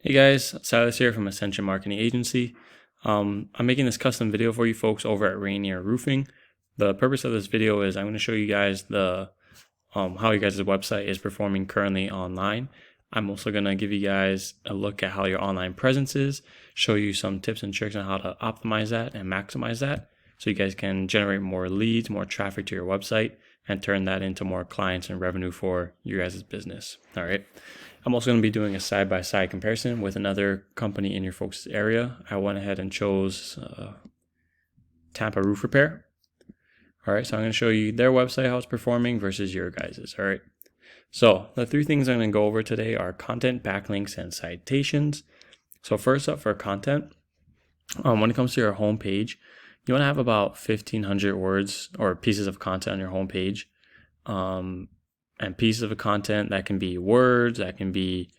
Hey guys, Sylas here from Ascension Marketing Agency. I'm making this custom video for you folks over at Rainier Roofing. The purpose of this video is I'm going to show you guys the how your guys' website is performing currently online. I'm also going to give you guys a look at how your online presence is, show you some tips and tricks on how to optimize that and maximize that so you guys can generate more leads, more traffic to your website, and turn that into more clients and revenue for your guys' business. All right. I'm also going to be doing a side-by-side comparison with another company in your folks' area. I went ahead and chose Tampa Roof Repair. All right, so I'm going to show you their website, how it's performing versus your guys's. All right. So the three things I'm going to go over today are content, backlinks, and citations. So first up for content, when it comes to your homepage, you want to have about 1,500 words or pieces of content on your homepage. And pieces of content that can be words, that can be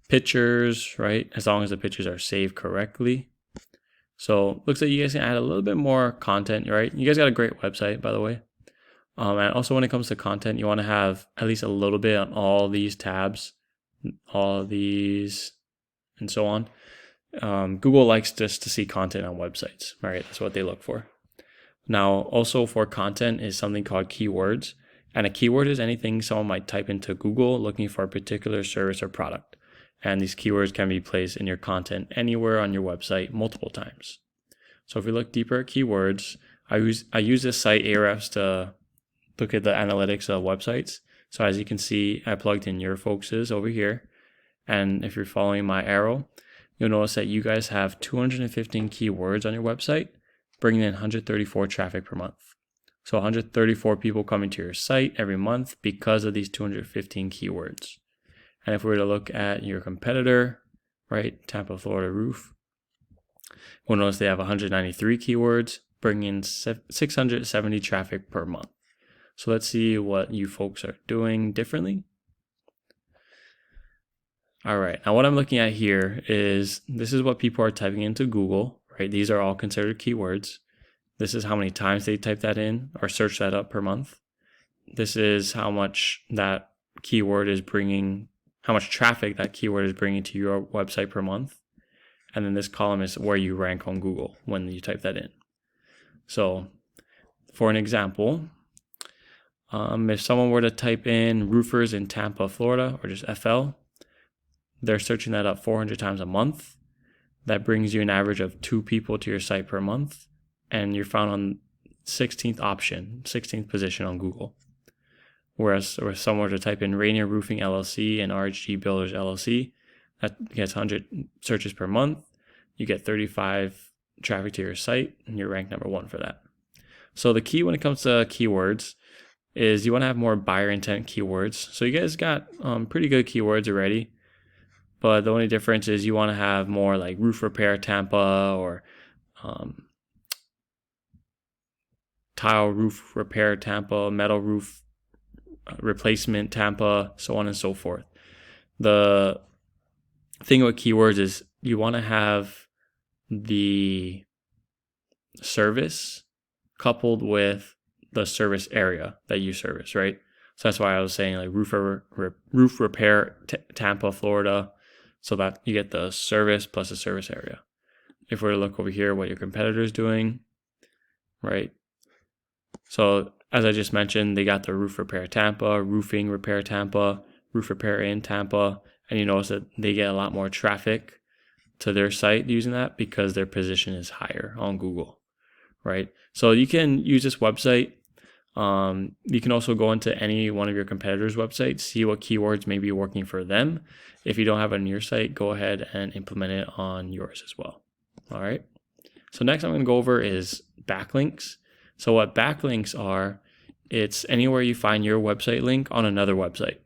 pictures, right? As long as the pictures are saved correctly. So looks like you guys can add a little bit more content, right? You guys got a great website, by the way. And also when it comes to content, you want to have at least a little bit on all these tabs, all of these, and so on. Google likes just to see content on websites, right? That's what they look for. Now, also for content is something called keywords. And a keyword is anything someone might type into Google looking for a particular service or product. And these keywords can be placed in your content anywhere on your website multiple times. So if we look deeper at keywords, I use this site Ahrefs to look at the analytics of websites. So as you can see, I plugged in your folks's over here. And if you're following my arrow, you'll notice that you guys have 215 keywords on your website, bringing in 134 traffic per month. So 134 people coming to your site every month because of these 215 keywords. And if we were to look at your competitor, right, Tampa Florida Roof, we'll notice they have 193 keywords, bringing in 670 traffic per month. So let's see what you folks are doing differently. All right, now what I'm looking at here is this is what people are typing into Google, right? These are all considered keywords. This is how many times they type that in or search that up per month. This is how much that keyword is bringing, how much traffic that keyword is bringing to your website per month. And then this column is where you rank on Google when you type that in. So for an example, if someone were to type in roofers in Tampa, Florida, or just FL, they're searching that up 400 times a month. That brings you an average of 2 people to your site per month. And you're found on 16th position on Google. Whereas if someone were to type in Rainier Roofing LLC and RHG Builders LLC, that gets 100 searches per month. You get 35 traffic to your site, and you're ranked number 1 for that. So the key when it comes to keywords is you want to have more buyer intent keywords. So you guys got pretty good keywords already, but the only difference is you want to have more like roof repair Tampa or tile roof repair Tampa, metal roof replacement Tampa, so on and so forth. The thing with keywords is you want to have the service coupled with the service area that you service, right? So that's why I was saying like roof repair Tampa, Florida, so that you get the service plus the service area. If we're to look over here what your competitor is doing, right? So as I just mentioned, they got the roof repair Tampa, roofing repair Tampa, roof repair in Tampa, and you notice that they get a lot more traffic to their site using that because their position is higher on Google, right? So you can use this website. You can also go into any one of your competitors' websites, see what keywords may be working for them. If you don't have it on your site, go ahead and implement it on yours as well. All right. So next I'm going to go over is backlinks. So what backlinks are, it's anywhere you find your website link on another website.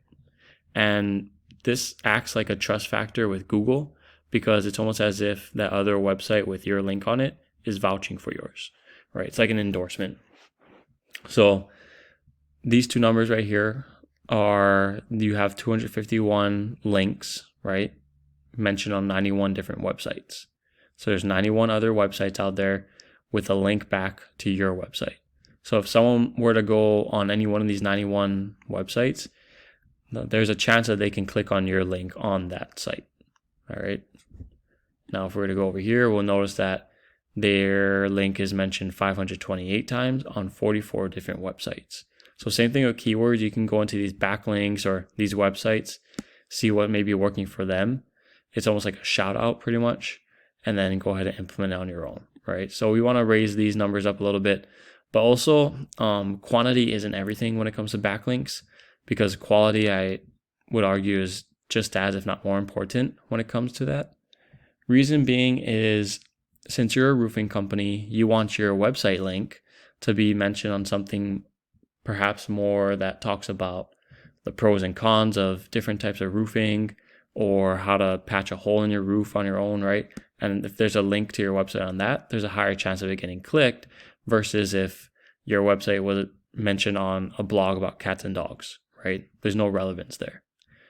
And this acts like a trust factor with Google because it's almost as if that other website with your link on it is vouching for yours, right? It's like an endorsement. So these two numbers right here are, you have 251 links, right? Mentioned on 91 different websites. So there's 91 other websites out there with a link back to your website. So if someone were to go on any one of these 91 websites, there's a chance that they can click on your link on that site. All right. Now, if we were to go over here, we'll notice that their link is mentioned 528 times on 44 different websites. So same thing with keywords. You can go into these backlinks or these websites, see what may be working for them. It's almost like a shout out pretty much, and then go ahead and implement it on your own, right? So we want to raise these numbers up a little bit, but also quantity isn't everything when it comes to backlinks, because quality, I would argue, is just as, if not more important when it comes to that. Reason being is, since you're a roofing company, you want your website link to be mentioned on something perhaps more that talks about the pros and cons of different types of roofing, or how to patch a hole in your roof on your own, right? And if there's a link to your website on that, there's a higher chance of it getting clicked versus if your website was mentioned on a blog about cats and dogs, right? There's no relevance there.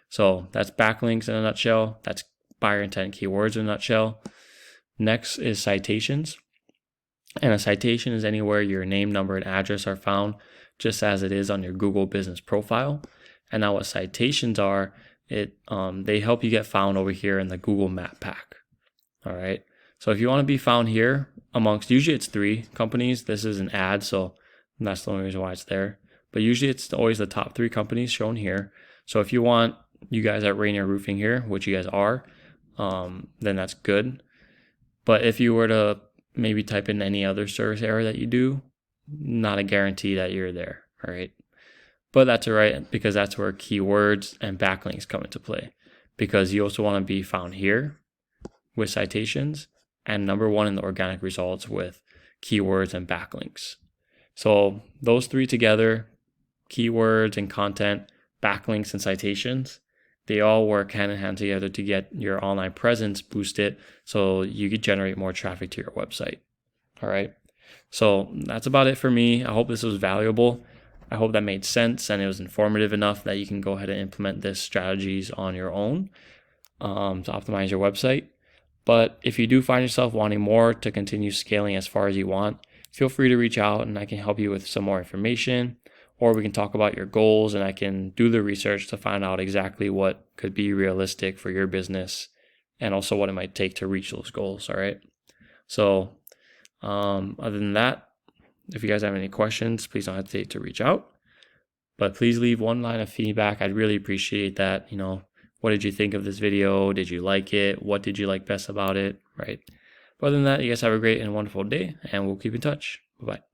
So that's backlinks in a nutshell. That's buyer intent keywords in a nutshell. Next is citations. And a citation is anywhere your name, number, and address are found, just as it is on your Google business profile. And now what citations are, they help you get found over here in the Google Map Pack. All right. So if you want to be found here amongst, usually it's 3 companies. This is an ad, so that's the only reason why it's there. But usually it's always the top 3 companies shown here. So if you want you guys at Rainier Roofing here, which you guys are, then that's good. But if you were to maybe type in any other service area that you do, not a guarantee that you're there. All right. But that's all right, because that's where keywords and backlinks come into play, because you also want to be found here with citations and number 1 in the organic results with keywords and backlinks. So those 3 together, keywords and content, backlinks and citations, they all work hand in hand together to get your online presence boosted so you could generate more traffic to your website. All right. So that's about it for me. I hope this was valuable. I hope that made sense and it was informative enough that you can go ahead and implement this strategies on your own to optimize your website. But if you do find yourself wanting more to continue scaling as far as you want, feel free to reach out and I can help you with some more information, or we can talk about your goals and I can do the research to find out exactly what could be realistic for your business and also what it might take to reach those goals. All right. So other than that, if you guys have any questions, please don't hesitate to reach out. But please leave 1 line of feedback. I'd really appreciate that. What did you think of this video? Did you like it? What did you like best about it? Right. But other than that, you guys have a great and wonderful day, and we'll keep in touch. Bye-bye.